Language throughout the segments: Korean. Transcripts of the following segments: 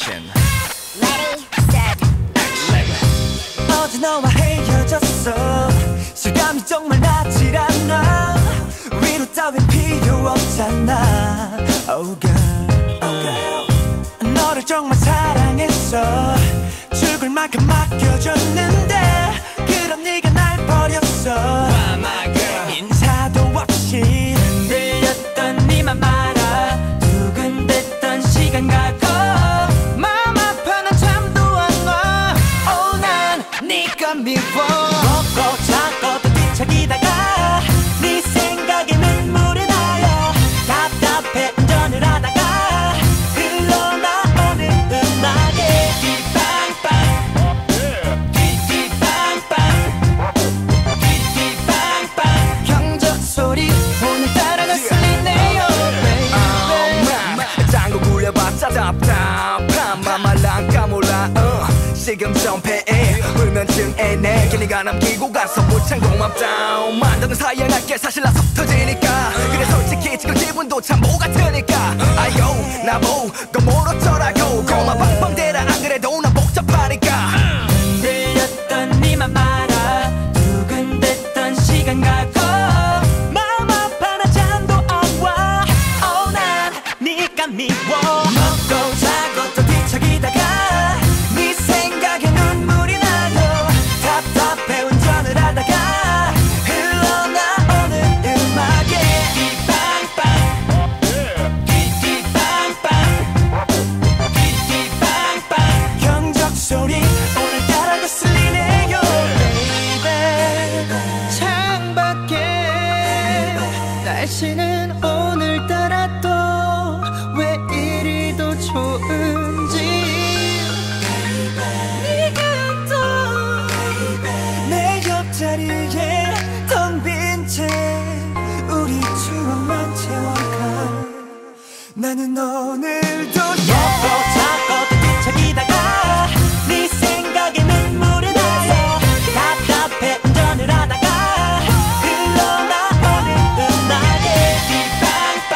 action. Ready, set, action. 어제 너와 헤어졌어. 실감이 정말 나질 않아. 위로 따윈 필요 없잖아. Oh girl, oh girl. 너를 정말 사랑했어. 죽을 만큼 맡겨줬는데 그럼 네가 날 버렸어. Why my girl? 인사도 없이 흔들렸던 네맘 알아. 두근댔던 시간 가고 마음 아파 난 잠도 안 와. Oh 난 네가 미워. 먹고 자고 또 뒤척이다가 네 생각에 눈물이 나요. 답답해 운전을 하다가 흘러나오는 음악에 띠빵빵 띠띠빵빵 띠띠빵빵 경적 소리 오늘따라 거슬리네요. 짱구 굴려봤자 답답한 맘말랑 까몰라. 지금 전폐에 불면증에 내 길이가 남기고 가서 무창 고맙다. 만드는 사이에 날게 사실 나서 터지니까. 그래 솔직히 지금 기분도 참 뭐 같으니까. 아요 나보고 멀었더라고. 고마 방방대라 안 그래도 난 복잡하니까. 흔들렸던 네맘 알아. 두근댔던 시간 가고 마음 아파 나 잠도 안 와. Oh 난 네가 미워. 먹고 자고 또 뒤척이다가 네 생각에 눈물이 나요. 답답해 운전을 하다가 흘러나오는 음악에 띠빵빵 띠띠빵빵 띠띠빵빵 경적 소리 오늘따라 거슬리네요. Baby 창밖에 날씨는 오늘따라 또 왜 이리도 좋은지. 네가 또 내 옆자리에 텅 빈 채 우리 추억만 채워가. 나는 오늘도 먹고 자고 또 뒤척이다가 네 생각에 눈물이 나요. 답답해 운전을 하다가 흘러나오는 음악에 띠빵빵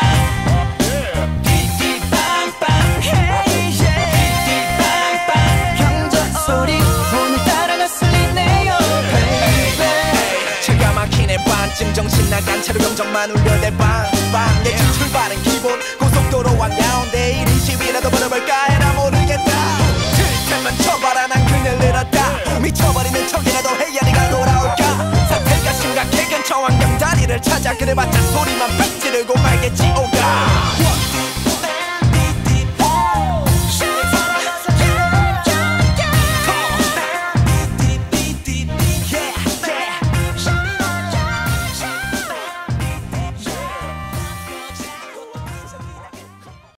띠띠빵빵 hey yeah 띠띠빵빵 경적 소리 오늘따라 거슬리네요. Baby 제가 막히네 반쯤 정신 나간 채로 경적만 울려대 빵빵. 내 출발은 기본 고속도로 왕가운데 120이라도 벌어볼까 해라 모르겠다. 틀테면 쳐봐라 난 그냥 늘었다. 미쳐버리는 척이라도 해야 네가 돌아올까. 사태가 심각해 근처 환경다리를 찾아 그래봤자 소리만 빽 지르고 말겠지 오가.